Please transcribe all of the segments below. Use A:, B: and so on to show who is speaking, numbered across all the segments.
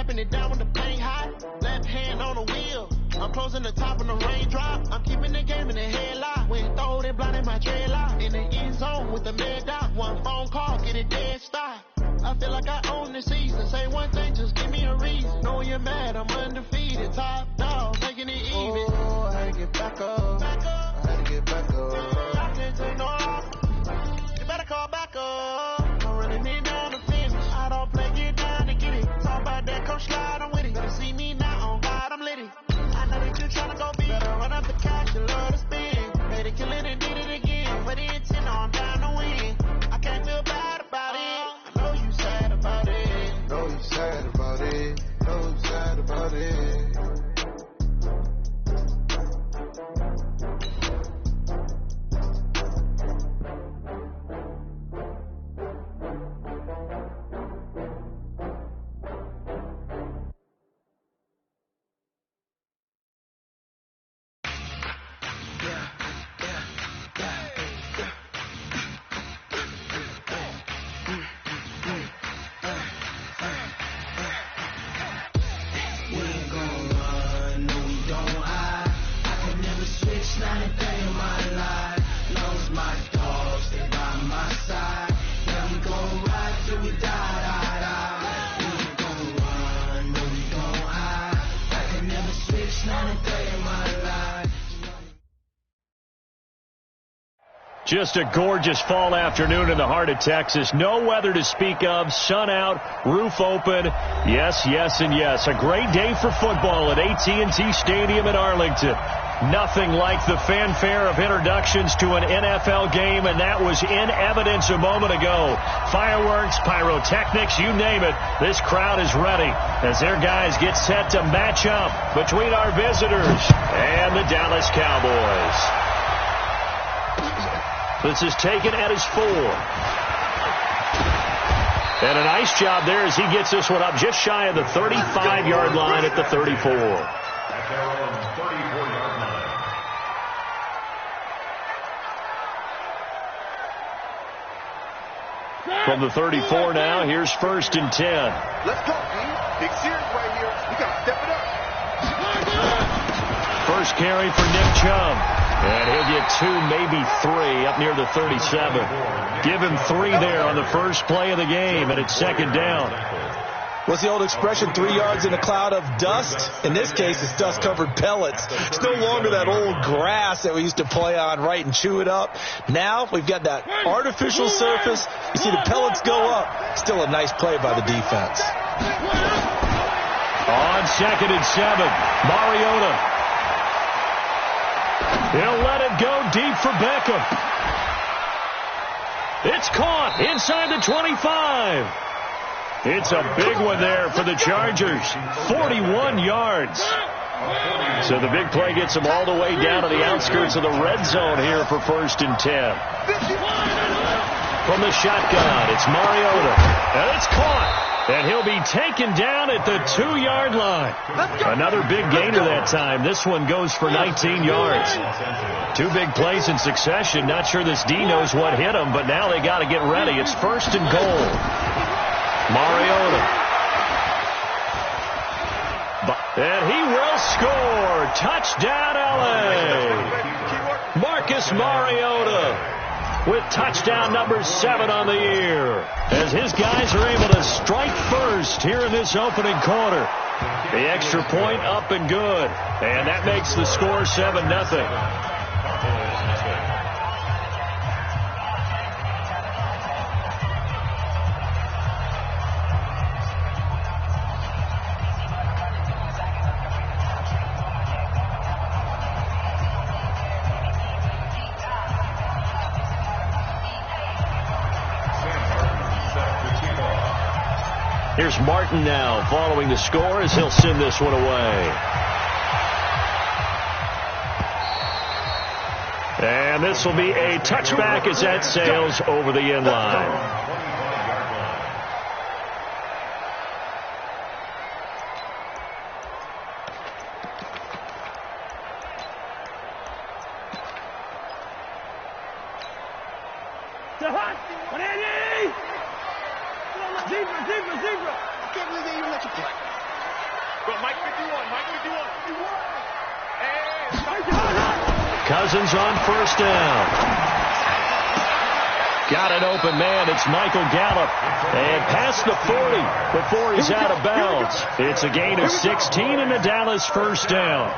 A: wiping it down when the paint hot. Left hand on the wheel. I'm closing the top of the raindrop. I'm keeping the game in the headlock. When throw it blind in my dreadlock. In the end zone with the mad dot. One phone call, get it dead stop. I feel like I own the season. Say one thing, just give me a reason. Know you're mad, I'm undefeated. Top dog, making it even. Oh, I had to get back up. I had to get back up. I can't take no off. You better call back up. Don't really need down to finish. I don't play, get down to get it. Talk about that, come slide, I'm with it. Better see me now, on God, I'm litty. I know that you tryna go big. Better run up the cash, you love to spin. Made it, kill it, and did it again. But the intent, no, I'm down to win. I can't feel bad about it. I know you sad about it.
B: Know you sad about it. Know you sad about it.
C: Just a gorgeous fall afternoon in the heart of Texas. No weather to speak of. Sun out, roof open. Yes, yes, and yes. A great day for football at AT&T Stadium in Arlington. Nothing like the fanfare of introductions to an NFL game, and that was in evidence a moment ago. Fireworks, pyrotechnics, you name it. This crowd is ready as their guys get set to match up between our visitors and the Dallas Cowboys. This is taken at his 4. And a nice job there as he gets this one up just shy of the 35-yard line at the 34. From the 34 now, here's 1st and 10.
B: Let's go, D. Big series right here. We got to step it up.
C: First carry for Nick Chubb. And he'll get 2, maybe 3 up near the 37. Give him 3 there on the first play of the game, and it's 2nd down.
D: What's the old expression, 3 yards in a cloud of dust? In this case, it's dust-covered pellets. It's no longer that old grass that we used to play on, right, and chew it up. Now we've got that artificial surface. You see the pellets go up. Still a nice play by the defense.
C: On 2nd and 7, Mariota. He'll let it go deep for Beckham. It's caught inside the 25. It's a big one there for the Chargers. 41 yards. So the big play gets them all the way down to the outskirts of the red zone here for 1st and 10. From the shotgun, it's Mariota. And it's caught. And he'll be taken down at the 2-yard line. Another big gainer that time. This one goes for 19 yards. 2 big plays in succession. Not sure this D knows what hit him, but now they got to get ready. It's 1st and goal. Mariota. And he will score. Touchdown, L.A. Marcus Mariota with touchdown number 7 on the year, as his guys are able to strike first here in this opening quarter. The extra point up and good, and that makes the score 7-0. Here's Martin now following the score as he'll send this one away. And this will be a touchback as that sails over the end line.
B: I can't believe they even let you play.
A: Mike 51, Mike 51.
C: Cousins on first down. Got an open man. It's Michael Gallup. And past the 40 before he's out of bounds. It's a gain of 16 and a Dallas first down.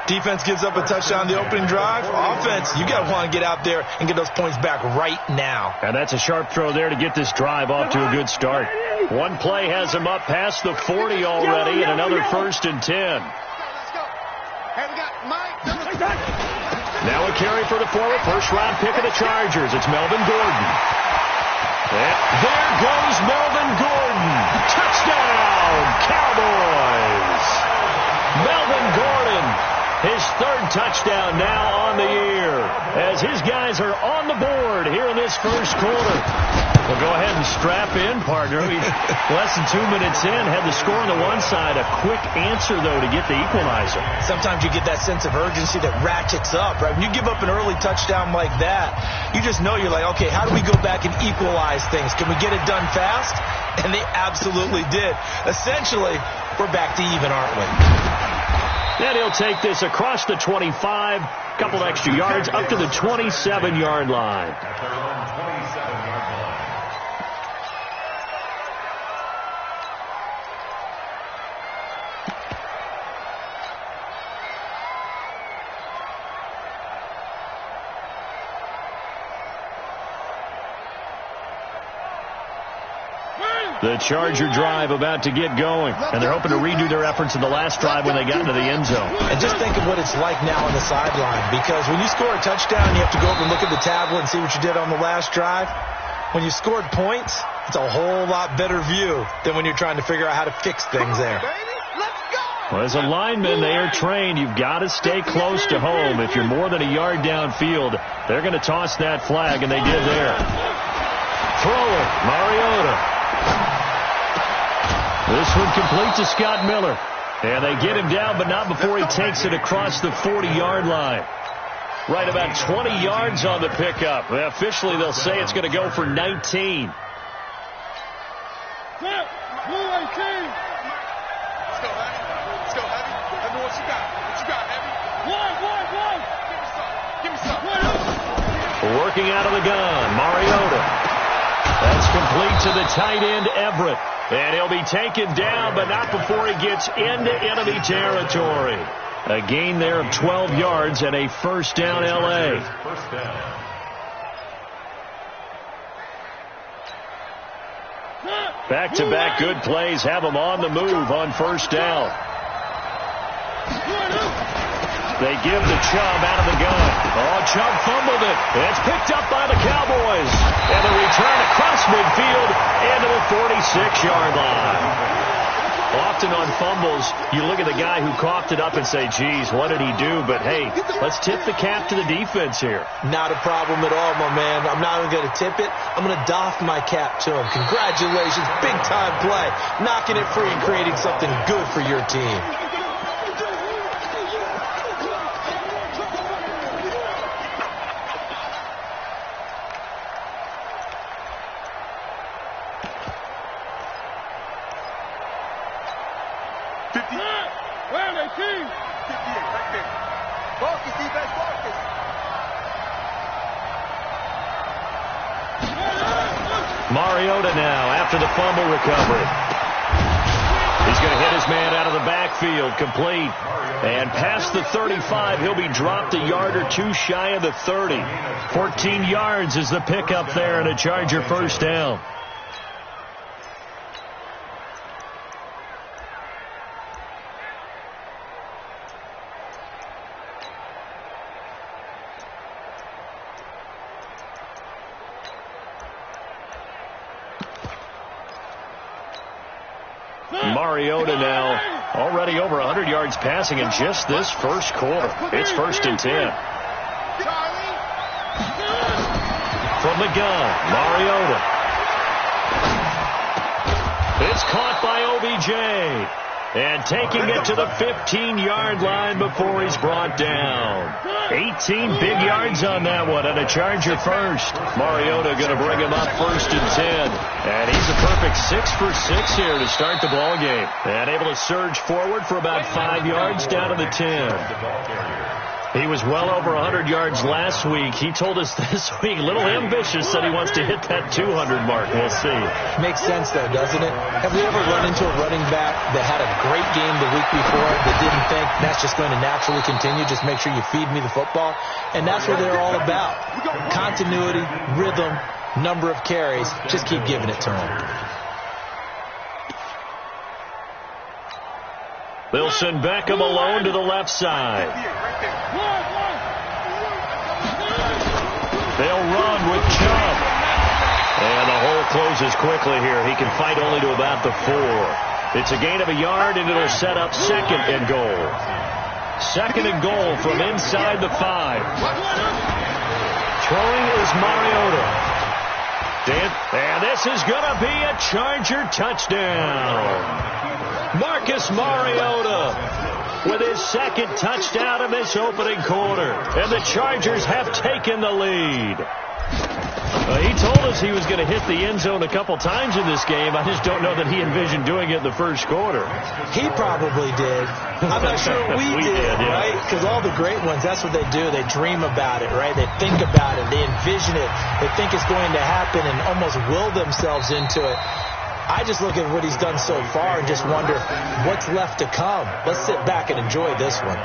D: Defense gives up a touchdown the opening drive. Offense, you got to want to get out there and get those points back right now.
C: And that's a sharp throw there to get this drive off to a good start. One play has him up past the 40 already, and another 1st and 10. Now a carry for the former first-round pick of the Chargers. It's Melvin Gordon. And there goes Melvin Gordon. Touchdown, Cowboys. Melvin Gordon, his 3rd touchdown now on the year, as his guys are on the board here in this first quarter. Well, go ahead and strap in, partner. Less than 2 minutes in, had the score on the one side. A quick answer, though, to get the equalizer.
D: Sometimes you get that sense of urgency that ratchets up, right? When you give up an early touchdown like that, you just know you're like, okay, how do we go back and equalize things? Can we get it done fast? And they absolutely did. Essentially, we're back to even, aren't we?
C: And he'll take this across the 25, couple extra yards, up to the 27-yard line. The Charger drive about to get going, and they're hoping to redo their efforts in the last drive when they got into the end zone.
D: And just think of what it's like now on the sideline, because when you score a touchdown, you have to go over and look at the tablet and see what you did on the last drive. When you scored points, it's a whole lot better view than when you're trying to figure out how to fix things there.
C: Well, as a lineman, they are trained. You've got to stay close to home. If you're more than a yard downfield, they're going to toss that flag, and they did there. Thrower, Mariota. This one complete to Scott Miller. And they get him down, but not before he takes it across the 40-yard line. Right about 20 yards on the pickup. Officially, they'll say it's going to go for 19.
A: Let's go, Heavy. Heavy, what you got? What you got, Heavy? One. Give me some.
C: Working out of the gun, Mariota. That's complete to the tight end, Everett. And he'll be taken down, but not before he gets into enemy territory. A gain there of 12 yards and a first down, L.A. Back-to-back good plays have him on the move on first down. They give the Chubb out of the gun. Oh, Chubb fumbled it. It's picked up by the Cowboys. And the return across midfield into the 46-yard line. Often on fumbles, you look at the guy who coughed it up and say, geez, what did he do? But, hey, let's tip the cap to the defense here.
D: Not a problem at all, my man. I'm not even going to tip it. I'm going to doff my cap to him. Congratulations. Big-time play. Knocking it free and creating something good for your team.
C: Mariota now after the fumble recovery. He's going to hit his man out of the backfield, complete. And past the 35, he'll be dropped a yard or two shy of the 30. 14 yards is the pickup there and a Charger first down. Mariota now already over 100 yards passing in just this first quarter. It's 1st and 10. From the gun, Mariota. It's caught by OBJ. And taking it to the 15-yard line before he's brought down. 18 big yards on that one, and a Charger first. Mariota going to bring him up 1st and 10. And he's a perfect 6 for 6 here to start the ball game. And able to surge forward for about 5 yards down to the 10. He was well over 100 yards last week. He told us this week, a little ambitious, said he wants to hit that 200 mark. We'll see.
D: Makes sense, though, doesn't it? Have we ever run into a running back that had a great game the week before that didn't think that's just going to naturally continue? Just make sure you feed me the football. And that's what they're all about. Continuity, rhythm, number of carries. Just keep giving it to them.
C: They'll send Beckham alone to the left side. They'll run with Chubb. And the hole closes quickly here. He can fight only to about the 4. It's a gain of a yard, and it'll set up 2nd and goal. 2nd and goal from inside the 5. Throwing is Mariota. And this is going to be a Charger touchdown. Marcus Mariota with his 2nd touchdown of this opening quarter. And the Chargers have taken the lead. He told us he was going to hit the end zone a couple times in this game. I just don't know that he envisioned doing it in the first quarter.
D: He probably did. I'm not sure we did, yeah. Right? Because all the great ones, that's what they do. They dream about it, right? They think about it. They envision it. They think it's going to happen and almost will themselves into it. I just look at what he's done so far and just wonder what's left to come. Let's sit back and enjoy this one.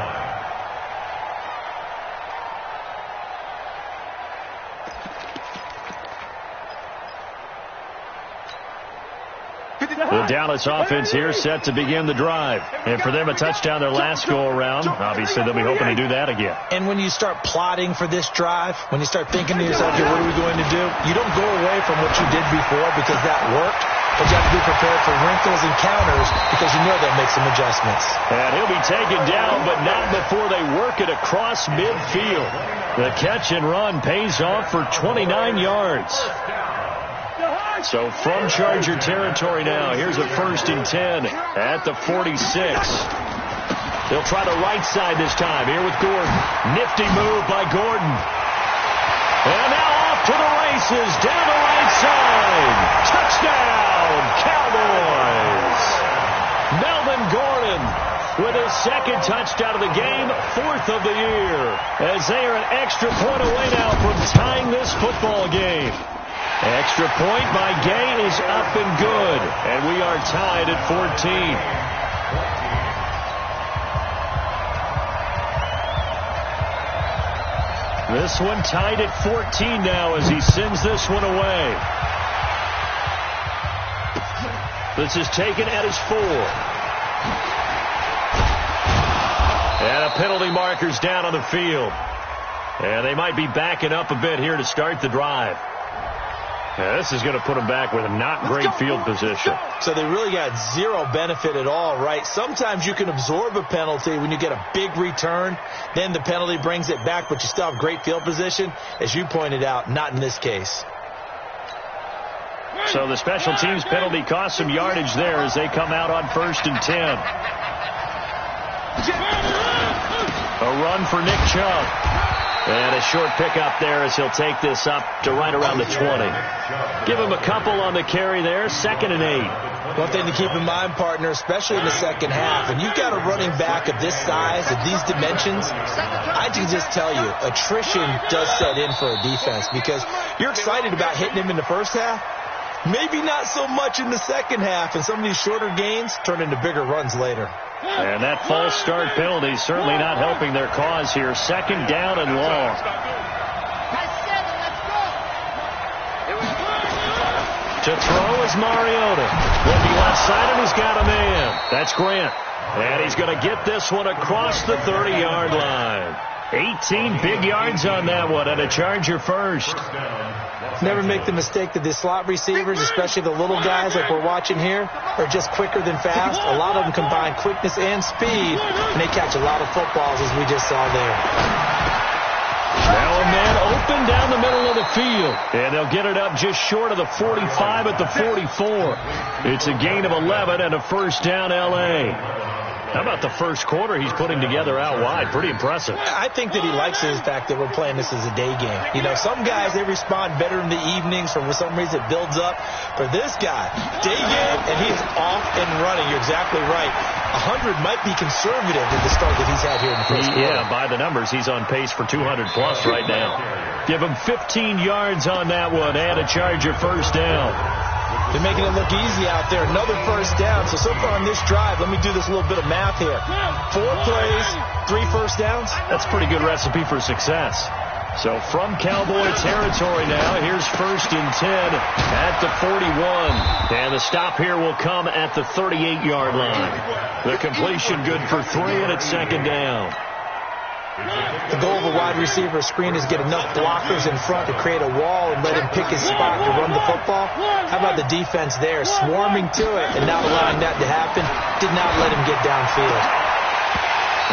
C: The Dallas offense here set to begin the drive. And for them, a touchdown their last go-around. Obviously, they'll be hoping to do that again.
D: And when you start plotting for this drive, when you start thinking to yourself, okay, what are we going to do? You don't go away from what you did before because that worked. But you have to be prepared for wrinkles and counters because you know they'll make some adjustments. And
C: he'll be taken down, but not before they work it across midfield. The catch and run pays off for 29 yards. So from Charger territory now, here's a 1st and 10 at the 46. They'll try the right side this time. Here with Gordon. Nifty move by Gordon. And now off to the races, down the right side. Touchdown, Cowboys. Melvin Gordon with his 2nd touchdown of the game, 4th of the year. As they are an extra point away now from tying this football game. Extra point by Gay is up and good. And we are tied at 14. This one tied at 14 now as he sends this one away. This is taken at his 4. And a penalty marker's down on the field. And they might be backing up a bit here to start the drive. Yeah, this is going to put them back with a not great field position.
D: So they really got zero benefit at all, right? Sometimes you can absorb a penalty when you get a big return. Then the penalty brings it back, but you still have great field position. As you pointed out, not in this case.
C: So the special teams penalty cost some yardage there as they come out on 1st and 10. A run for Nick Chubb. And a short pickup there as he'll take this up to right around the 20. Give him a couple on the carry there. 2nd and 8.
D: One thing to keep in mind, partner, especially in the second half, and you've got a running back of this size, of these dimensions, I can just tell you, attrition does set in for a defense because you're excited about hitting him in the first half. Maybe not so much in the second half, and some of these shorter gains turn into bigger runs later.
C: And that false start penalty certainly not helping their cause here. 2nd down and long. To throw is Mariota. Looking left side, and he's got a man. That's Grant. And he's going to get this one across the 30-yard line. 18 big yards on that one, and a Charger first.
D: Never make the mistake that the slot receivers, especially the little guys like we're watching here, are just quicker than fast. A lot of them combine quickness and speed, and they catch a lot of footballs, as we just saw there.
C: Now a man open down the middle of the field. And they'll get it up just short of the 45 at the 44. It's a gain of 11 and a first down, L.A. How about the first quarter he's putting together out wide? Pretty impressive.
D: I think that he likes the fact that we're playing this as a day game. You know, some guys, they respond better in the evenings. For some reason, it builds up. For this guy, day game, and he is off and running. You're exactly right. 100 might be conservative with the start that he's had here in the first quarter.
C: Yeah, by the numbers, he's on pace for 200-plus right now. Give him 15 yards on that one and a Charger first down.
D: They're making it look easy out there. Another first down. So far on this drive, let me do this little bit of math here. 4 plays, 3 first downs.
C: That's a pretty good recipe for success. So from Cowboy territory now, here's first and 10 at the 41. And the stop here will come at the 38-yard line. The completion good for 3, and it's second down.
D: The goal of a wide receiver screen is get enough blockers in front to create a wall and let him pick his spot to run the football. How about the defense there, swarming to it and not allowing that to happen? Did not let him get downfield.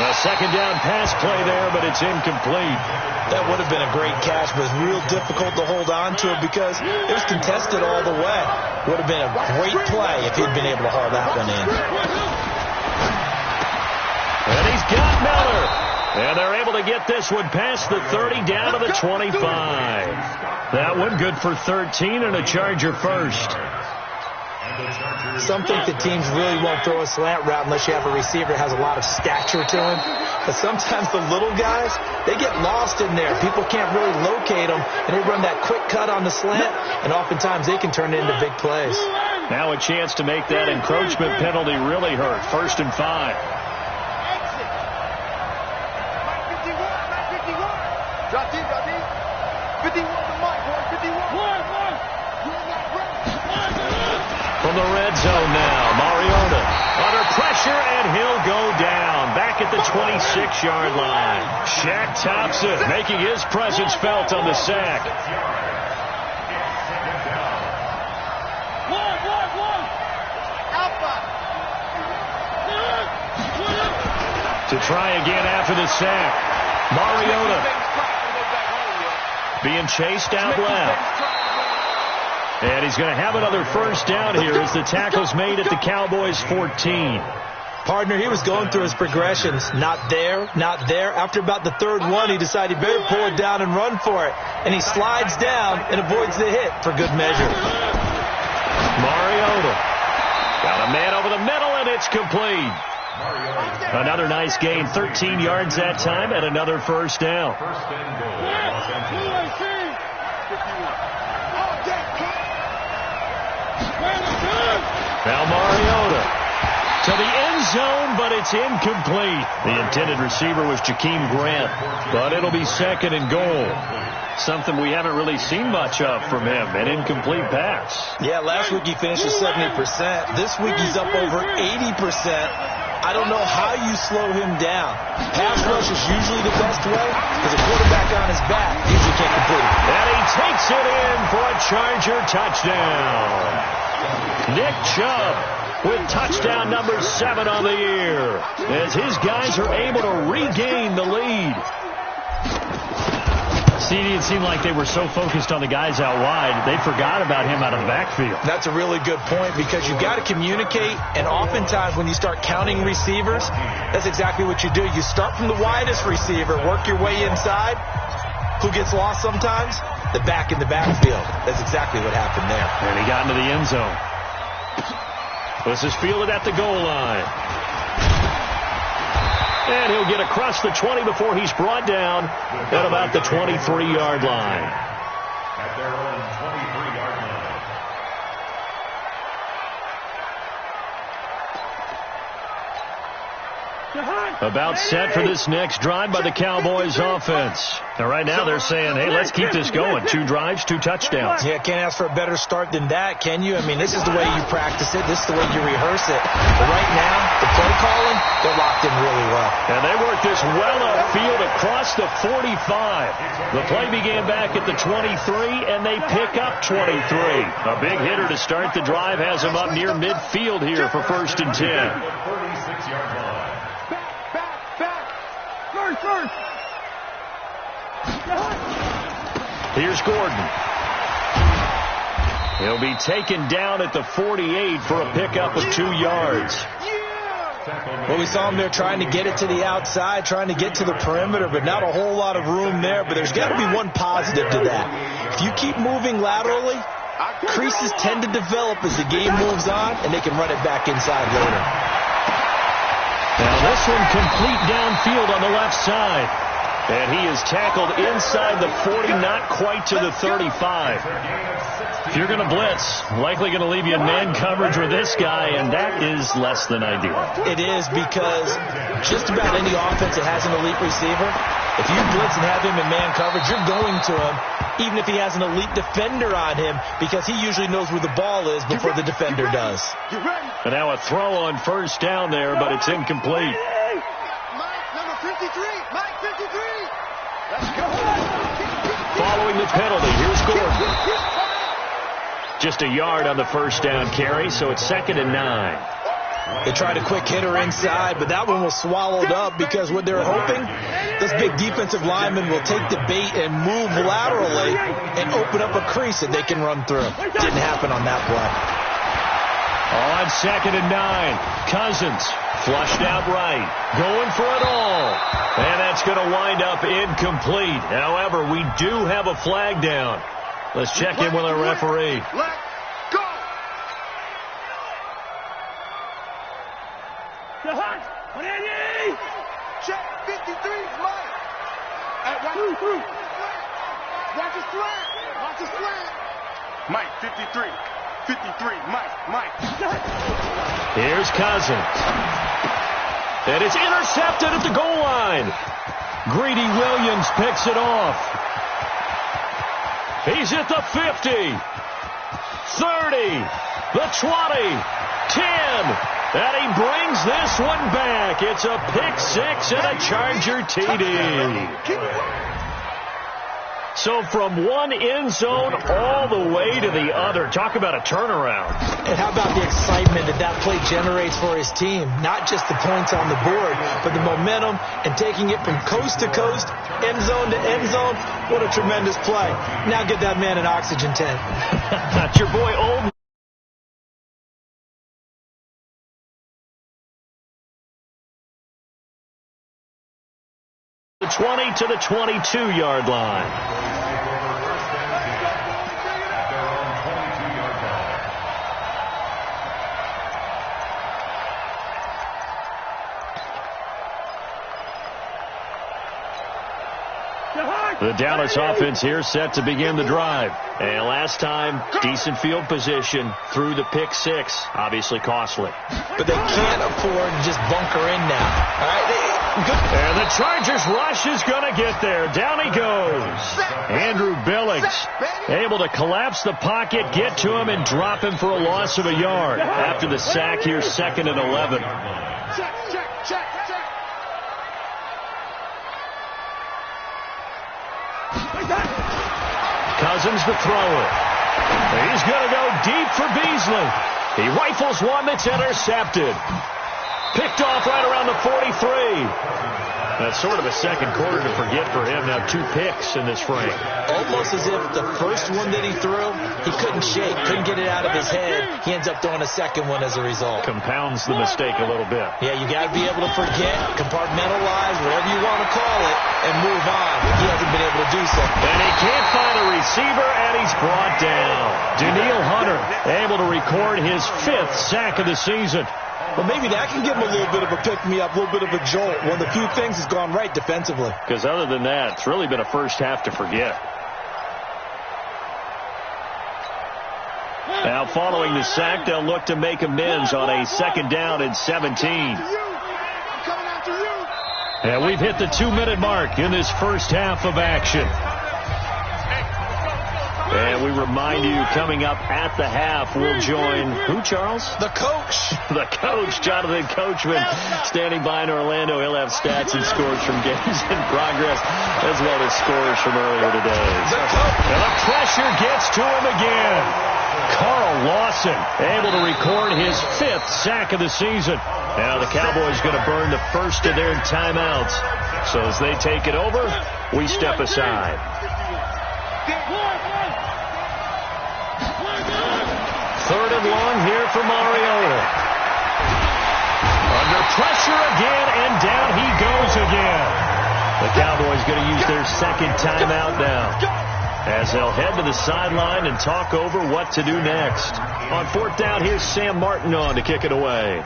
C: A second down pass play there, but it's incomplete.
D: That would have been a great catch, but it's real difficult to hold on to it because it was contested all the way. Would have been a great play if he'd been able to haul that one in.
C: And he's got Miller. And they're able to get this one past the 30 down to the 25. That one good for 13 and a Charger first.
D: Some think that teams really won't throw a slant route unless you have a receiver that has a lot of stature to him. But sometimes the little guys, they get lost in there. People can't really locate them, and they run that quick cut on the slant, and oftentimes they can turn it into big plays.
C: Now a chance to make that encroachment penalty really hurt. First and 5. From the red zone now, Mariota under pressure, and he'll go down back at the 26-yard line. Shaq Thompson making his presence felt on the sack. To try again after the sack. Mariota being chased out left. And he's going to have another first down here as the tackle's made at the Cowboys' 14.
D: Partner, he was going through his progressions. Not there, not there. After about the third one, he decided he better pull it down and run for it. And he slides down and avoids the hit for good measure.
C: Mariota got a man over the middle, and it's complete. Another nice gain, 13 yards that time, and another first down. Now Mariota to the end zone, but it's incomplete. The intended receiver was Jakeem Grant, but it'll be second and goal. Something we haven't really seen much of from him, an incomplete pass.
D: Yeah, last week he finished at 70%. This week he's up over 80%. I don't know how you slow him down. Pass rush is usually the best way because a quarterback on his back usually can't complete it.
C: And he takes it in for a Charger touchdown. Nick Chubb with touchdown number 7 on the year as his guys are able to regain the lead. It seemed like they were so focused on the guys out wide, they forgot about him out of the backfield.
D: That's a really good point because you've got to communicate, and oftentimes when you start counting receivers, that's exactly what you do. You start from the widest receiver, work your way inside. Who gets lost sometimes? The back in the backfield. That's exactly what happened there.
C: And he got into the end zone. This is fielded at the goal line. And he'll get across the 20 before he's brought down at about the 23-yard line.
E: At their own 23-yard line.
C: About set for this next drive by the Cowboys offense. Now, right now they're saying, hey, let's keep this going. 2 drives, 2 touchdowns.
D: Yeah, can't ask for a better start than that, can you? I mean, this is the way you practice it. This is the way you rehearse it. But right now, the play calling, they're locked in really well.
C: And they work this well upfield across the 45. The play began back at the 23, and they pick up 23. A big hitter to start the drive has him up near midfield here for first and 10.
E: 36-yard line.
A: First.
C: Here's Gordon. He'll be taken down at the 48 for a pickup of 2 yards.
D: Well, we saw him there trying to get it to the outside, trying to get to the perimeter, but not a whole lot of room there. But there's got to be one positive to that. If you keep moving laterally, creases tend to develop as the game moves on, and they can run it back inside later.
C: Now this one complete downfield on the left side. And he is tackled inside the 40, not quite to the 35. If you're going to blitz, likely going to leave you in man coverage with this guy, and that is less than ideal.
D: It is, because just about any offense that has an elite receiver, if you blitz and have him in man coverage, you're going to him, even if he has an elite defender on him, because he usually knows where the ball is before the defender does.
C: And now a throw on first down there, but it's incomplete.
A: Number 53, Mike 53. Let's go.
C: Following the penalty, here's Gordon. Just a yard on the first down carry, so it's 2nd and 9.
D: They tried a quick hitter inside, but that one was swallowed up because what they're hoping, this big defensive lineman will take the bait and move laterally and open up a crease that they can run through. Didn't happen on that play.
C: On 2nd and 9, Cousins flushed out right, going for it all. And that's going to wind up incomplete. However, we do have a flag down. Let's check in with our referee.
A: Let go. Check 53, Mike. Watch his slant. Watch his slant. Mike 53. 53, Mike.
C: Here's Cousins. And it's intercepted at the goal line. Greedy Williams picks it off. He's at the 50, 30, the 20, 10. And he brings this one back. It's a pick six and a Charger TD. So from one end zone all the way to the other. Talk about a turnaround.
D: And how about the excitement that play generates for his team? Not just the points on the board, but the momentum and taking it from coast to coast, end zone to end zone. What a tremendous play. Now get that man an oxygen tent.
C: That's your boy Old. The 20 to the 22-yard line. The Dallas offense here set to begin the drive. And last time, decent field position through the pick six. Obviously costly.
D: But they can't afford to just bunker in now. All right,
C: and the Chargers rush is going to get there. Down he goes. Andrew Billings able to collapse the pocket, get to him, and drop him for a loss of a yard. After the sack, here's 2nd and 11.
A: Check.
C: Cousins to throw it. He's going to go deep for Beasley. He rifles one that's intercepted. Picked off right around the 43. That's sort of a second quarter to forget for him. Now 2 picks in this frame.
D: Almost as if the first one that he threw, he couldn't shake, couldn't get it out of his head. He ends up throwing a second one as a result.
C: Compounds the mistake a little bit.
D: Yeah, you got to be able to forget, compartmentalize, whatever you want to call it, and move on. He hasn't been able to do so.
C: And he can't find a receiver, and he's brought down. Daniil Hunter able to record his 5th sack of the season.
D: Well, maybe that can give him a little bit of a pick-me-up, a little bit of a jolt. One of the few things has gone right defensively.
C: Because other than that, it's really been a first half to forget. Now, following the sack, they'll look to make amends on a 2nd down and 17. And we've hit the 2-minute mark in this first half of action. And we remind you, coming up at the half, we'll join who, Charles?
D: The coach.
C: The coach, Jonathan Coachman, standing by in Orlando. He'll have stats and scores from games in progress, as well as scores from earlier today. And the pressure gets to him again. Carl Lawson able to record his 5th sack of the season. Now the Cowboys going to burn the first of their timeouts. So as they take it over, we step aside. 3rd and long here for Mariota. Under pressure again, and down he goes again. The Cowboys going to use their second timeout now, as they'll head to the sideline and talk over what to do next. On 4th down, here's Sam Martin on to kick it away.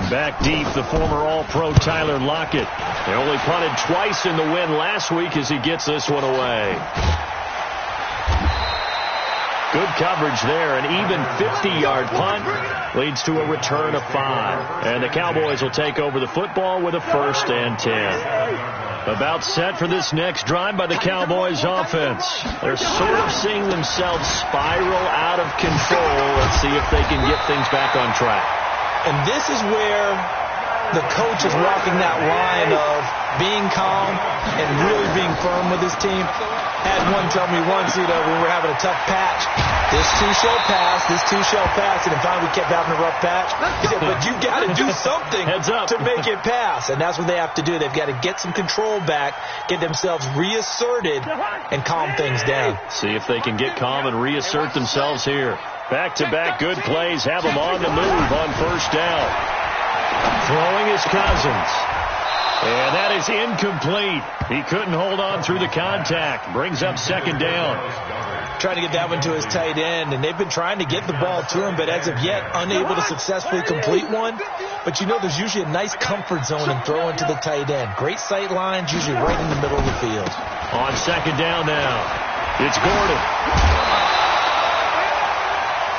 C: Back deep, the former All-Pro Tyler Lockett. They only punted twice in the win last week as he gets this one away. Good coverage there. An even 50-yard punt leads to a return of 5. And the Cowboys will take over the football with a 1st and 10. About set for this next drive by the Cowboys offense. They're sort of seeing themselves spiral out of control. Let's see if they can get things back on track.
D: And this is where the coach is walking that line of being calm and really being firm with his team. Had one tell me once, when we were having a tough patch, this too shall pass, this too shall pass, and finally we kept having a rough patch. He said, but you got to do something to make it pass, and that's what they have to do. They've got to get some control back, get themselves reasserted, and calm things down.
C: See if they can get calm and reassert themselves here. Back-to-back good plays have them on the move on 1st down. Throwing is Cousins. And that is incomplete. He couldn't hold on through the contact. Brings up 2nd down.
D: Trying to get that one to his tight end, and they've been trying to get the ball to him, but as of yet, unable to successfully complete one. But there's usually a nice comfort zone in throwing to the tight end. Great sight lines, usually right in the middle of the field.
C: On 2nd down now, it's Gordon.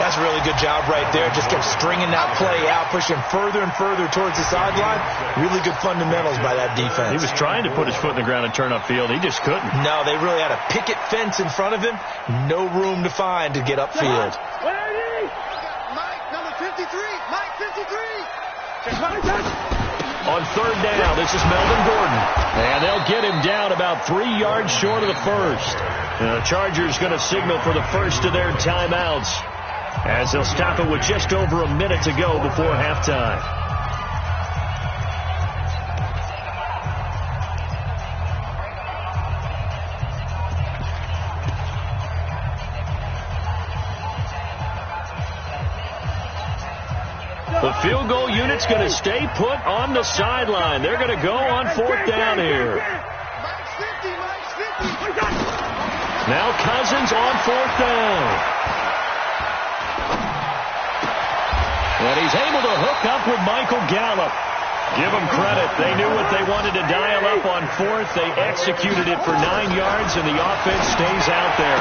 D: That's a really good job right there. Just kept stringing that play out, pushing further and further towards the sideline. Really good fundamentals by that defense.
C: He was trying to put his foot in the ground and turn upfield. He just couldn't.
D: No, they really had a picket fence in front of him. No room to find to get upfield.
A: Mike, number 53. Mike, 53.
C: On 3rd down, this is Melvin Gordon. And they'll get him down about 3 yards short of the 1st. The Chargers going to signal for the 1st of their timeouts, as they'll stop it with just over a minute to go before halftime. The field goal unit's going to stay put on the sideline. They're going to go on 4th down here. Now Cousins on 4th down. And he's able to hook up with Michael Gallup. Give them credit. They knew what they wanted to dial up on 4th. They executed it for 9 yards, and the offense stays out there.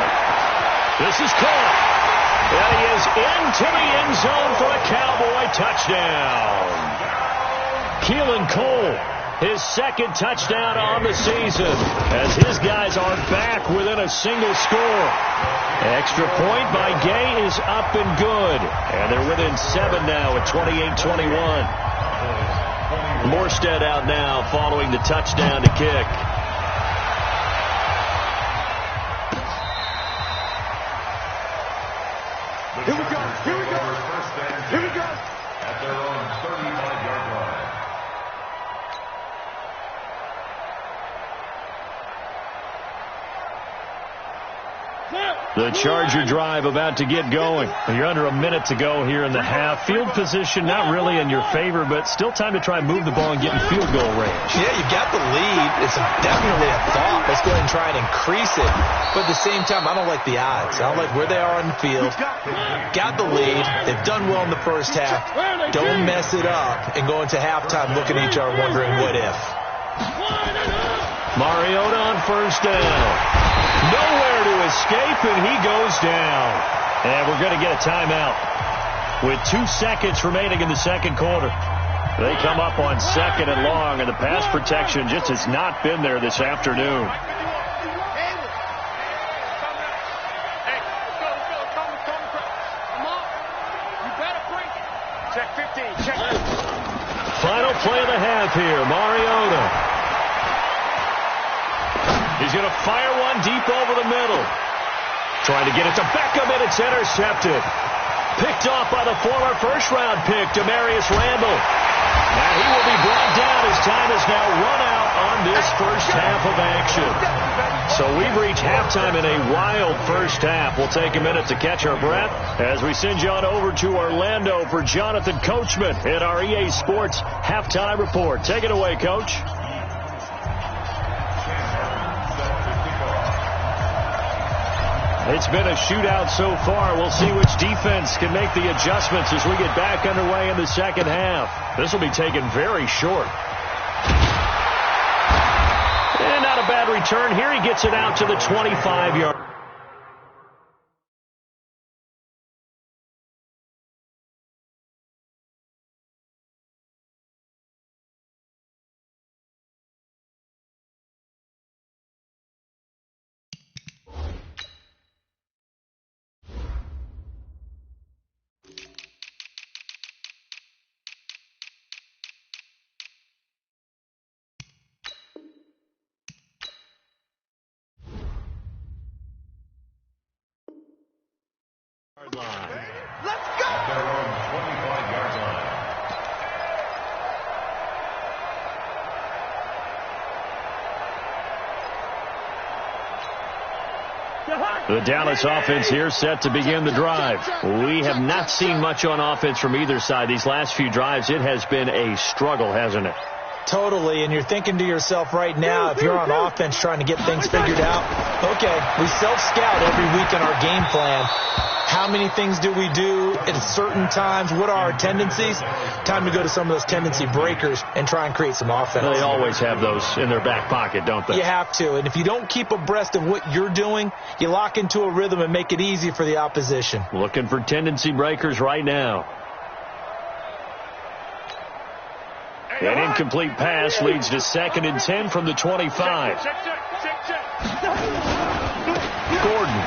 C: This is caught. And he is into the end zone for a Cowboy touchdown. Keelan Cole, his 2nd touchdown on the season, as his guys are back within a single score. Extra point by Gay is up and good. And they're within 7 now at 28-21. Morstead out now following the touchdown to kick.
A: Here we go. Here we go. Here we go.
E: At their own 35-yard line.
C: The Charger drive about to get going. You're under a minute to go here in the half. Field position not really in your favor, but still time to try and move the ball and get in field goal range.
D: Yeah, you got the lead. It's definitely a thought. Let's go ahead and try and increase it. But at the same time, I don't like the odds. I don't like where they are on the field. Got the lead. They've done well in the first half. Don't mess it up and go into halftime looking at each other wondering what if.
C: Mariota on 1st down. Nowhere to escape, and he goes down. And we're going to get a timeout with 2 seconds remaining in the 2nd quarter. They come up on 2nd and long, and the pass protection just has not been there this afternoon. Final play of the half here, Mariota. He's going to fire one deep over the middle. Trying to get it to Beckham, and it's intercepted. Picked off by the former 1st-round pick, Jameis ReRoll. And he will be brought down as time is now run out on this first half of action. So we've reached halftime in a wild first half. We'll take a minute to catch our breath as we send you on over to Orlando for Jonathan Coachman in our EA Sports Halftime Report. Take it away, Coach. It's been a shootout so far. We'll see which defense can make the adjustments as we get back underway in the second half. This will be taken very short. And not a bad return here. He gets it out to the 25-yard.
A: Let's go!
E: At their own 25-yard line.
C: The Dallas offense here set to begin the drive. We have not seen much on offense from either side. These last few drives, it has been a struggle, hasn't it?
D: Totally, and you're thinking to yourself right now, if you're on offense trying to get things figured out, okay, we self-scout every week in our game plan. How many things do we do at certain times? What are our tendencies? Time to go to some of those tendency breakers and try and create some offense.
C: They always have those in their back pocket, don't they?
D: You have to, and if you don't keep abreast of what you're doing, you lock into a rhythm and make it easy for the opposition.
C: Looking for tendency breakers right now. An incomplete pass leads to 2nd and 10 from the 25. Gordon.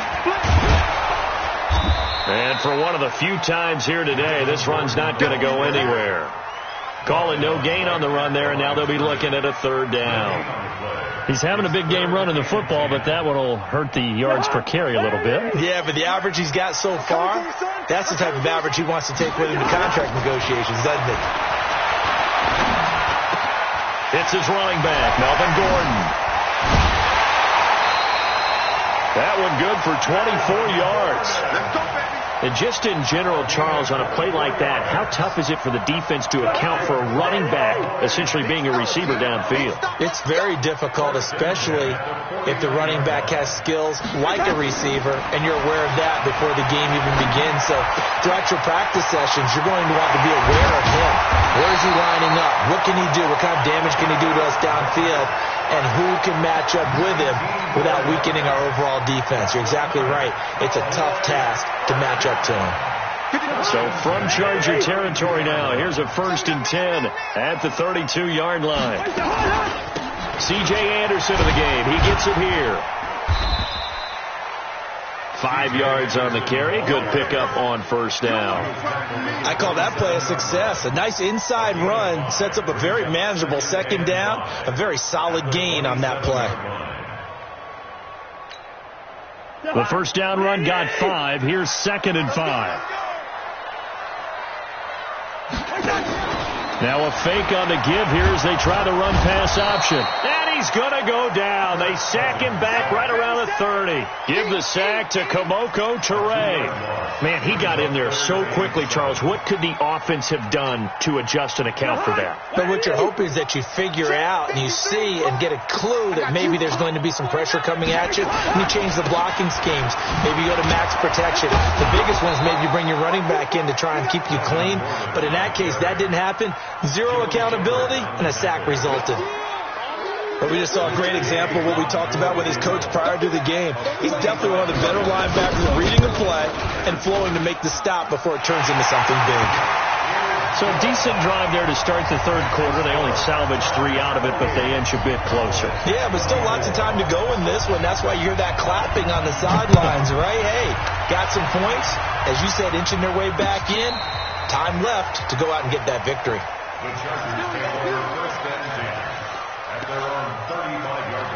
C: And for one of the few times here today, this run's not going to go anywhere. Calling no gain on the run there, and now they'll be looking at a 3rd down. He's having a big game running the football, but that one will hurt the yards per carry a little bit.
D: Yeah, but the average he's got so far, that's the type of average he wants to take with him to contract negotiations, doesn't it?
C: It's his running back, Melvin Gordon. That one good for 24 yards. And just in general, Charles, on a play like that, how tough is it for the defense to account for a running back essentially being a receiver downfield?
D: It's very difficult, especially if the running back has skills like a receiver, and you're aware of that before the game even begins. So throughout your practice sessions, you're going to want to be aware of him. Where is he lining up? What can he do? What kind of damage can he do to us downfield? And who can match up with him without weakening our overall defense? You're exactly right. It's a tough task to match up to him.
C: So from Charger territory now, here's a 1st and 10 at the 32-yard line. C.J. Anderson of the game. He gets it here. 5 yards on the carry. Good pickup on 1st down.
D: I call that play a success. A nice inside run sets up a very manageable 2nd down. A very solid gain on that play.
C: The 1st down run got 5. Here's 2nd and 5. Now a fake on the give here as they try to run pass option. And he's going to go down. They sack him back right around the 30. Give the sack to Kamoko Toure. Man, he got in there so quickly, Charles. What could the offense have done to adjust and account for that?
D: But what you're hoping is that you figure out and you see and get a clue that maybe there's going to be some pressure coming at you, and you change the blocking schemes. Maybe you go to max protection. The biggest one is maybe you bring your running back in to try and keep you clean. But in that case, that didn't happen. Zero accountability, and a sack resulted. But we just saw a great example of what we talked about with his coach prior to the game. He's definitely one of the better linebackers at reading the play and flowing to make the stop before it turns into something big.
C: So a decent drive there to start the 3rd quarter. They only salvaged 3 out of it, but they inch a bit closer.
D: Yeah, but still lots of time to go in this one. That's why you hear that clapping on the sidelines, right? Hey, got some points. As you said, inching their way back in. Time left to go out and get that victory.
E: The Chargers take over 1st and 10 at their own 35-yard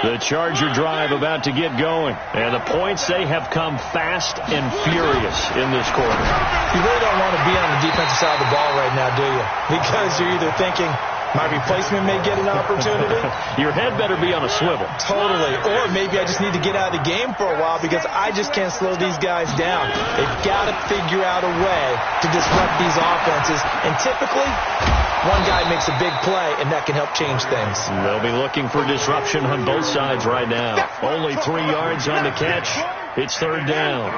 C: The Charger drive about to get going. And the points, they have come fast and furious in this quarter.
D: You really don't want to be on the defensive side of the ball right now, do you? Because you're either thinking, my replacement may get an opportunity.
C: Your head better be on a swivel.
D: Totally. Or maybe I just need to get out of the game for a while because I just can't slow these guys down. They've got to figure out a way to disrupt these offenses. And typically, one guy makes a big play, and that can help change things.
C: They'll be looking for disruption on both sides right now. Only 3 yards on the catch. It's third down.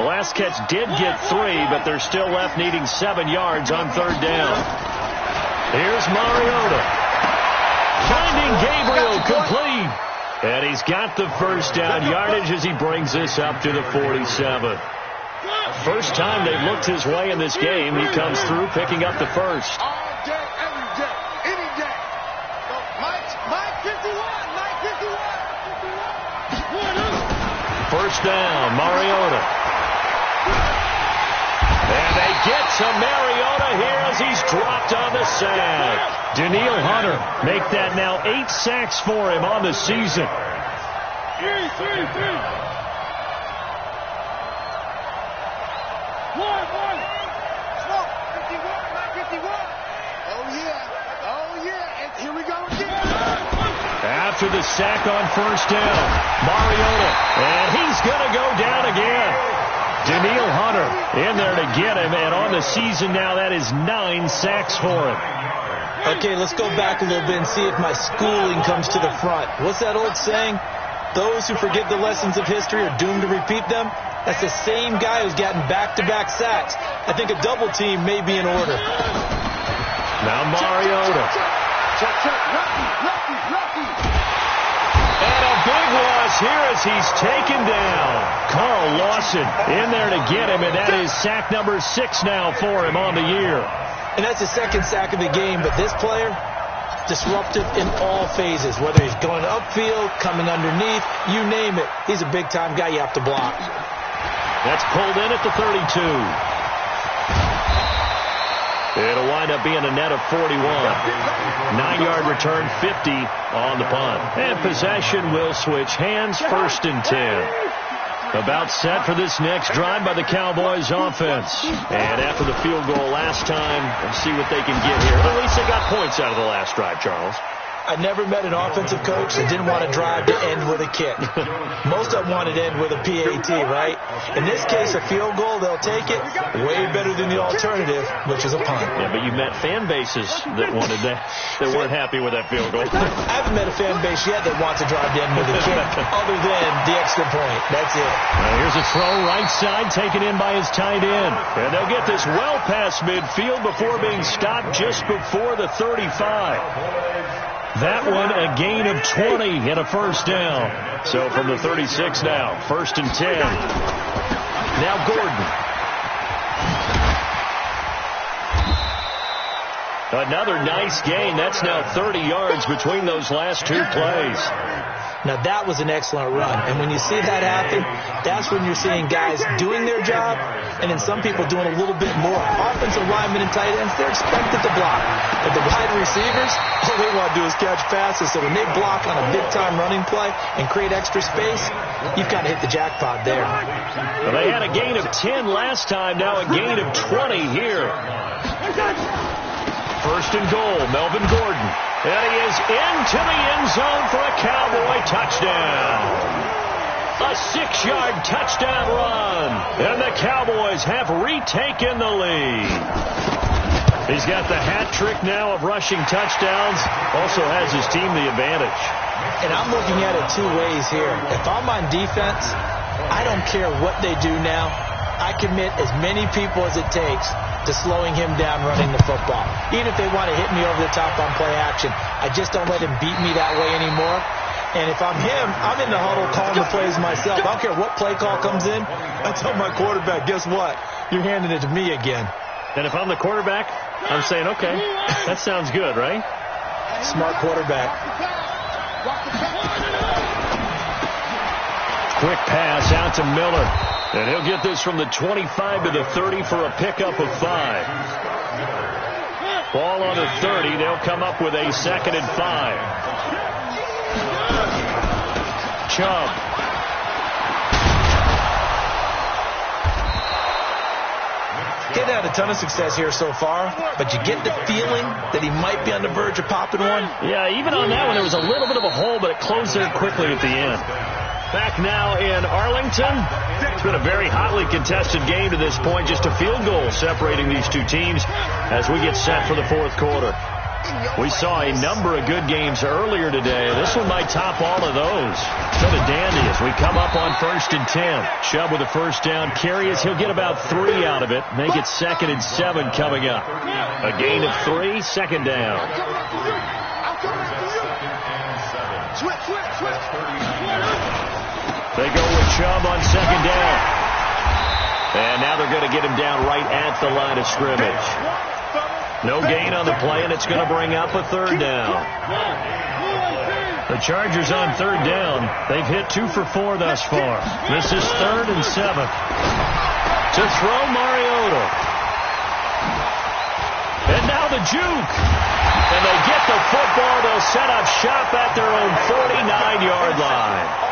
C: The last catch did get 3, but they're still left needing 7 yards on third down. Here's Mariota. Finding Gabriel complete. And he's got the first down yardage as he brings this up to the 47. First time they've looked his way in this game. He comes through picking up the first.
B: All day, every day, any day. So Mike 51, Mike 51.
C: First down, Mariota. And they get to Mariota here as he's dropped on the sack. Danielle Hunter make that now 8 sacks for him on the season.
B: 3. 1. 51. Oh, yeah. And here we go again.
C: After the sack on first down, Mariota. And he's going to go down again. Danielle Hunter in there to get him, and on the season now, that is 9 sacks for him.
D: Okay, let's go back a little bit and see if my schooling comes to the front. What's that old saying? Those who forget the lessons of history are doomed to repeat them. That's the same guy who's gotten back-to-back sacks. I think a double team may be in order.
C: Now Mariota. And a big loss here as he's taken down. Carl Lawson in there to get him, and that is sack number 6 now for him on the year.
D: And that's the second sack of the game, but this player, disruptive in all phases, whether he's going upfield, coming underneath, you name it. He's a big-time guy you have to block.
C: That's pulled in at the 32. It'll wind up being a net of 41. 9-yard return, 50 on the punt. And possession will switch hands, first and 10. About set for this next drive by the Cowboys offense. And after the field goal last time, let's see what they can get here. At least they got points out of the last drive, Charles.
D: I never met an offensive coach that didn't want to drive to end with a kick. Most of them wanted to end with a PAT, right? In this case, a field goal, they'll take it. Way better than the alternative, which is a punt.
C: Yeah, but you met fan bases that wanted that, that weren't happy with that field goal.
D: I haven't met a fan base yet that wants to drive to end with a kick, other than the extra point. That's it.
C: Well, here's a throw right side, taken in by his tight end. And they'll get this well past midfield before being stopped just before the 35. That one a gain of 20 and a first down. So from the 36 now, first and 10. Now Gordon. Another nice gain. That's now 30 yards between those last 2 plays.
D: Now, that was an excellent run. And when you see that happen, that's when you're seeing guys doing their job and then some people doing a little bit more. Offensive linemen and tight ends, they're expected to block. But the wide receivers, all they want to do is catch passes. So when they block on a big-time running play and create extra space, you've kind of hit the jackpot there.
C: Well, they had a gain of 10 last time, now a gain of 20 here. First and goal, Melvin Gordon. And he is into the end zone for a Cowboy touchdown. A 6-yard touchdown run. And the Cowboys have retaken the lead. He's got the hat trick now of rushing touchdowns. Also has his team the advantage.
D: And I'm looking at it 2 ways here. If I'm on defense, I don't care what they do now. I commit as many people as it takes to slowing him down running the football. Even if they want to hit me over the top on play action, I just don't let him beat me that way anymore. And if I'm him, I'm in the huddle calling the plays myself. I don't care what play call comes in. I tell my quarterback, guess what? You're handing it to me again.
C: And if I'm the quarterback, I'm saying, okay, that sounds good, right?
D: Smart quarterback.
C: Quick pass out to Miller. And he'll get this from the 25 to the 30 for a pickup of 5. Ball on the 30. They'll come up with a 2nd and 5. Chubb.
D: Getting had a ton of success here so far, but you get the feeling that he might be on the verge of popping one.
C: Yeah, even on that one, there was a little bit of a hole, but it closed there quickly at the end. Back now in Arlington. It's been a very hotly contested game to this point. Just a field goal separating these two teams as we get set for the fourth quarter. We saw a number of good games earlier today. This one might top all of those. It's been a dandy as we come up on 1st and 10. Chubb with a first down carry as he'll get about 3 out of it. Make it 2nd and 7 coming up. A gain of 3, 2nd down. They go with Chubb on 2nd down. And now they're going to get him down right at the line of scrimmage. No gain on the play, and it's going to bring up a 3rd down. The Chargers on 3rd down. They've hit 2 for 4 thus far. This is 3rd and 7. To throw Mariota. And now the juke. And they get the football. They'll set up shop at their own 49-yard line.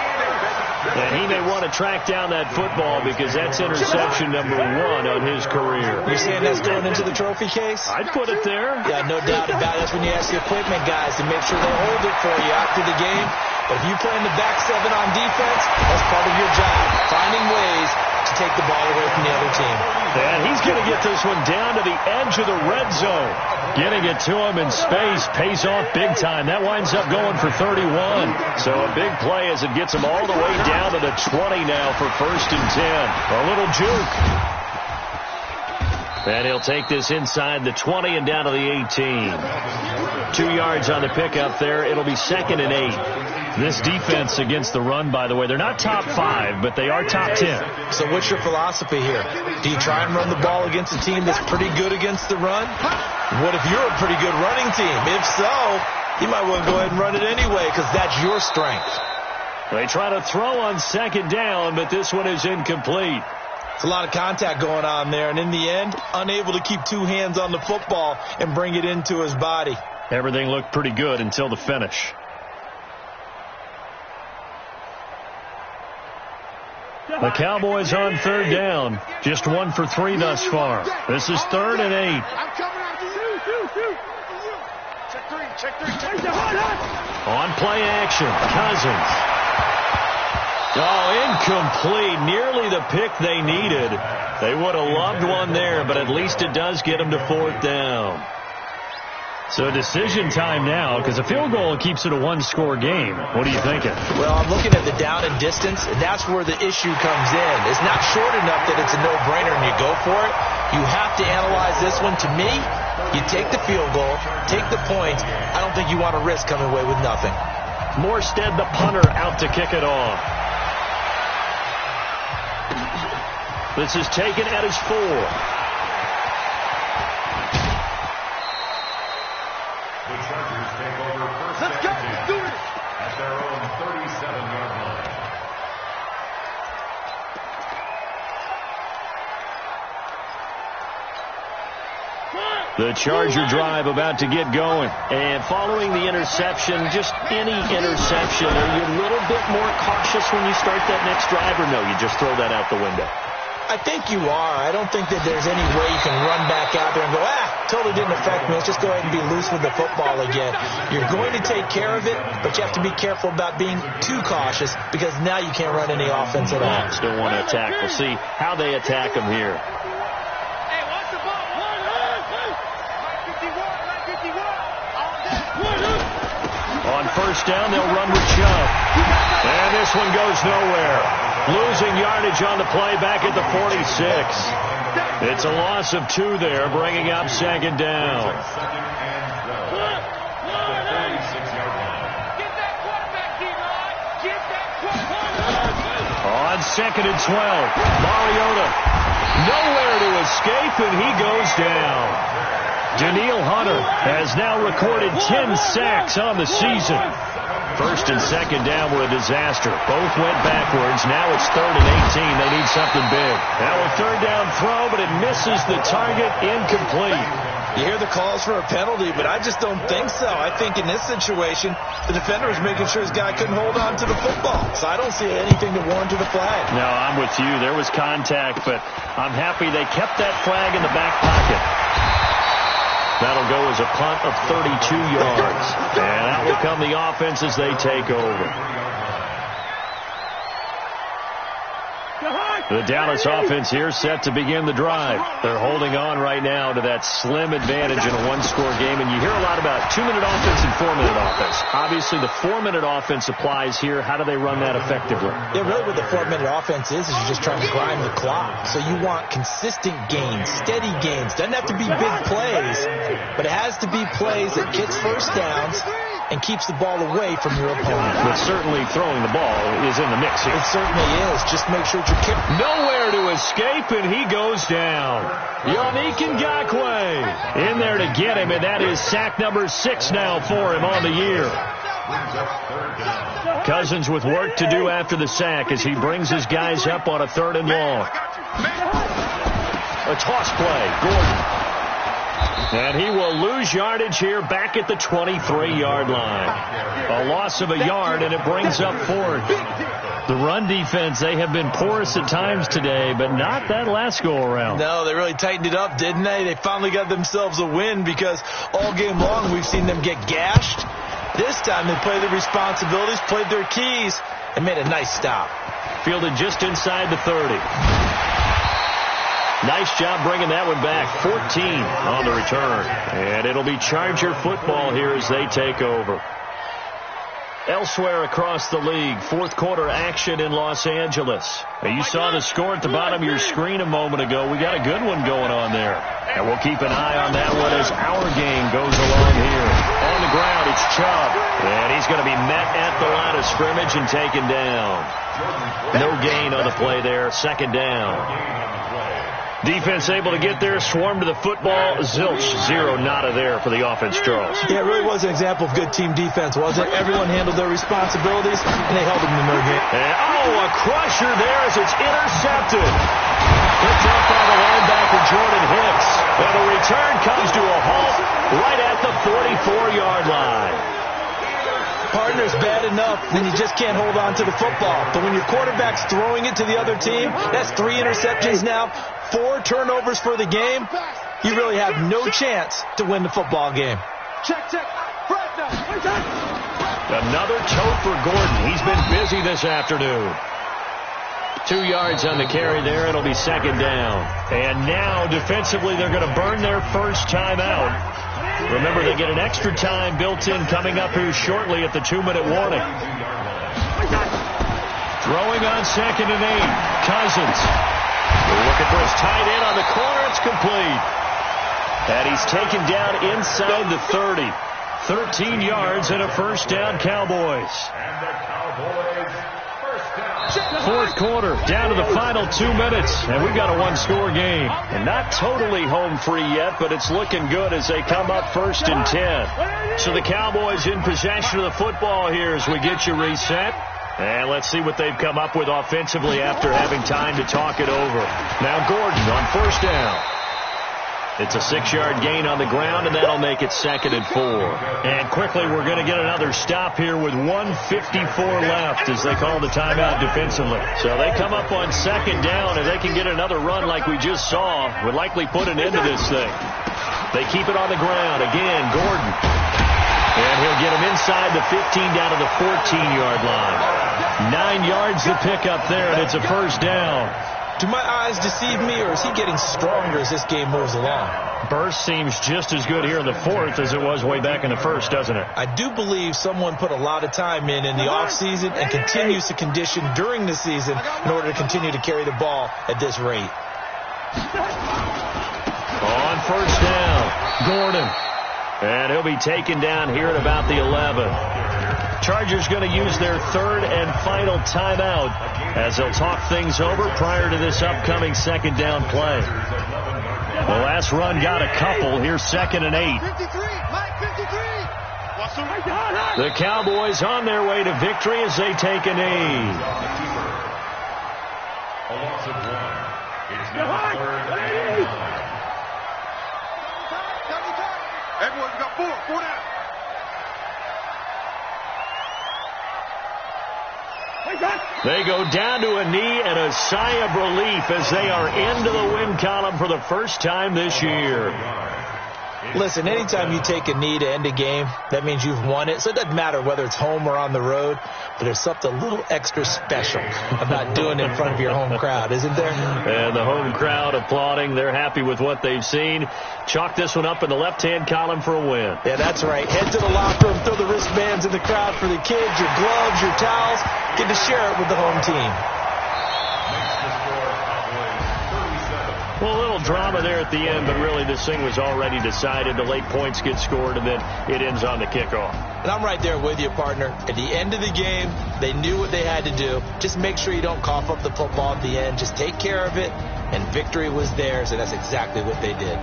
C: And he may want to track down that football because that's interception number 1 on his career.
D: You're saying that's going into the trophy case?
C: I'd put it there.
D: Yeah, no doubt about it. That's when you ask the equipment guys to make sure they hold it for you after the game. But if you play in the back 7 on defense, that's part of your job, finding ways to take the ball away from the other team.
C: And he's going to get this one down to the edge of the red zone. Getting it to him in space pays off big time. That winds up going for 31. So a big play as it gets him all the way down to the 20 now for 1st and 10. A little juke. And he'll take this inside the 20 and down to the 18. 2 yards on the pickup there. It'll be 2nd and 8. This defense against the run, by the way, they're not top 5, but they are top 10.
D: So what's your philosophy here? Do you try and run the ball against a team that's pretty good against the run? What if you're a pretty good running team? If so, you might want to go ahead and run it anyway because that's your strength.
C: They try to throw on 2nd down, but this one is incomplete.
D: It's a lot of contact going on there, and in the end, unable to keep 2 hands on the football and bring it into his body.
C: Everything looked pretty good until the finish. The Cowboys on 3rd down. Just 1 for 3 thus far. This is 3rd and 8.
B: I'm coming after you. Check three.
C: On play action, Cousins. Oh, incomplete. Nearly the pick they needed. They would have loved one there, but at least it does get them to 4th down. So decision time now, because a field goal keeps it a 1-score game. What are you thinking?
D: Well, I'm looking at the down and distance, and that's where the issue comes in. It's not short enough that it's a no-brainer and you go for it. You have to analyze this one. To me, you take the field goal, take the points. I don't think you want to risk coming away with nothing.
C: Morstead, the punter, out to kick it off. This is taken at his 4.
B: Let's go. Let's do it.
E: At their own 37-yard line.
C: The Charger drive about to get going. And following the interception, just any interception, are you a little bit more cautious when you start that next drive, or no, you just throw that out the window?
D: I think you are. I don't think that there's any way you can run back out there and go, totally didn't affect me. Let's just go ahead and be loose with the football again. You're going to take care of it, but you have to be careful about being too cautious because now you can't run any offense at all.
C: Still want to attack. We'll see how they attack them here.
B: Hey, watch the ball. 951.
C: On 1st down, they'll run with Chubb. And this one goes nowhere. Losing yardage on the play back at the 46. It's a loss of 2 there, bringing up 2nd down. On 2nd and 12, Mariota nowhere to escape, and he goes down. Daniil Hunter has now recorded 10 sacks on the season. 1st and 2nd down were a disaster. Both went backwards. Now it's 3rd and 18. They need something big. Now a 3rd down throw, but it misses the target. Incomplete.
D: You hear the calls for a penalty, but I just don't think so. I think in this situation, the defender was making sure his guy couldn't hold on to the football. So I don't see anything to warrant to the flag.
C: No, I'm with you. There was contact, but I'm happy they kept that flag in the back pocket. That'll go as a punt of 32 yards. And that will come the offense as they take over. The Dallas offense here set to begin the drive. They're holding on right now to that slim advantage in a one-score game. And you hear a lot about 2-minute offense and 4-minute offense. Obviously, the 4-minute offense applies here. How do they run that effectively?
D: Yeah, really what the 4-minute offense is you're just trying to grind the clock. So you want consistent gains, steady gains. Doesn't have to be big plays, but it has to be plays that gets first downs and keeps the ball away from your opponent.
C: But certainly throwing the ball is in the mix here.
D: It certainly is. Just make sure that you're kicked.
C: Nowhere to escape, and he goes down. Yannick Ngakoue in there to get him, and that is sack number 6 now for him on the year. Cousins with work to do after the sack as he brings his guys up on a 3rd and long. A toss play, Gordon. And he will lose yardage here back at the 23-yard line. A loss of a yard, and it brings up 4th. The run defense, they have been porous at times today, but not that last go-around.
D: No, they really tightened it up, didn't they? They finally got themselves a win because all game long we've seen them get gashed. This time they played their responsibilities, played their keys, and made a nice stop.
C: Fielded just inside the 30. Nice job bringing that one back. 14 on the return. And it'll be Charger football here as they take over. Elsewhere across the league, 4th quarter action in Los Angeles. You saw the score at the bottom of your screen a moment ago. We got a good one going on there. And we'll keep an eye on that one as our game goes along here. On the ground, it's Chubb. And he's going to be met at the line of scrimmage and taken down. No gain on the play there. 2nd down. Defense able to get there, swarm to the football. Zilch, 0 nada there for the offense, Charles.
D: Yeah, it really was an example of good team defense, wasn't it? Everyone handled their responsibilities, and they held them to no gain.
C: And, a crusher there as it's intercepted. Picked up by the linebacker, Jordan Hicks. And the return comes to a halt right at the 44-yard line.
D: Partner's bad enough, then you just can't hold on to the football. But when your quarterback's throwing it to the other team, that's 3 interceptions now, 4 turnovers for the game. You really have no chance to win the football game.
B: Check.
C: Another tote for Gordon. He's been busy this afternoon. 2 yards on the carry there. It'll be 2nd down. And now, defensively, they're going to burn their first time out. Remember, they get an extra time built in coming up here shortly at the 2-minute warning. Throwing on 2nd and 8. Cousins. Looking for his tight end on the corner. It's complete. And he's taken down inside the 30. 13 yards and a first down, Cowboys.
E: And the Cowboys first down.
C: 4th quarter, down to the final 2 minutes, and we've got a 1-score game. And not totally home free yet, but it's looking good as they come up 1st and 10. So the Cowboys in possession of the football here as we get you reset. And let's see what they've come up with offensively after having time to talk it over. Now Gordon on 1st down. It's a 6-yard gain on the ground, and that'll make it 2nd and 4. And quickly, we're going to get another stop here with 1:54 left as they call the timeout defensively. So they come up on 2nd down, and they can get another run like we just saw. Would likely put an end to this thing. They keep it on the ground. Again, Gordon. And he'll get him inside the 15 down to the 14-yard line. 9 yards to pick up there, and it's a first down.
D: Do my eyes deceive me, or is he getting stronger as this game moves along?
C: Burst seems just as good here in the 4th as it was way back in the 1st, doesn't it?
D: I do believe someone put a lot of time in the offseason and continues to condition during the season in order to continue to carry the ball at this rate.
C: On 1st down, Gordon. And he'll be taken down here at about the 11. Chargers going to use their 3rd and final timeout as they'll talk things over prior to this upcoming 2nd down play. The last run got a couple. Here's 2nd and 8. The Cowboys on their way to victory as they take a knee.
E: A loss of 1. It's now 3rd and 9.
B: Hey, boys, we got four down.
C: They go down to a knee and a sigh of relief as they are into the win column for the first time this year.
D: Listen, anytime you take a knee to end a game, that means you've won it. So it doesn't matter whether it's home or on the road, but there's something a little extra special about doing it in front of your home crowd, isn't there?
C: And the home crowd applauding. They're happy with what they've seen. Chalk this one up in the left-hand column for a win.
D: Yeah, that's right. Head to the locker room, throw the wristbands in the crowd for the kids, your gloves, your towels. Get to share it with the home team.
C: Well, a little drama there at the end, but really this thing was already decided. The late points get scored, and then it ends on the kickoff.
D: And I'm right there with you, partner. At the end of the game, they knew what they had to do. Just make sure you don't cough up the football at the end. Just take care of it, and victory was theirs, and that's exactly what they did.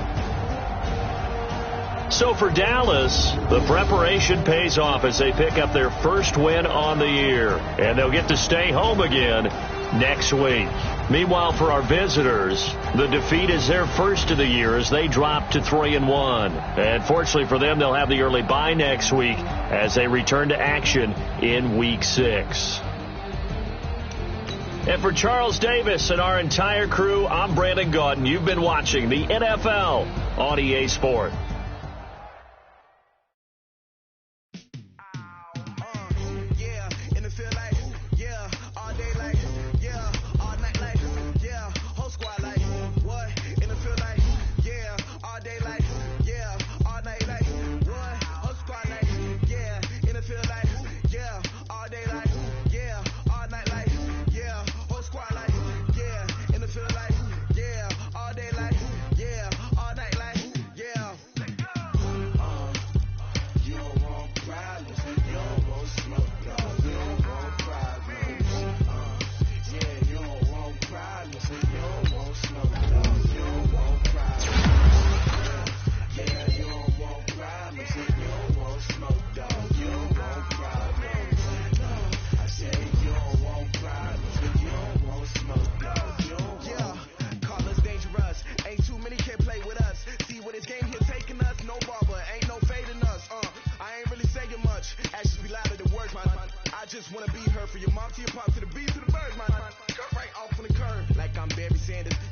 C: So for Dallas, the preparation pays off as they pick up their first win on the year, and they'll get to stay home again next week. Meanwhile, for our visitors, the defeat is their first of the year as they drop to 3-1. And fortunately for them, they'll have the early bye next week as they return to action in Week 6. And for Charles Davis and our entire crew, I'm Brandon Gaudin. You've been watching the NFL on EA Sport.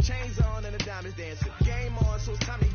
A: Chains on and the diamonds dancing. Game on, so it's time to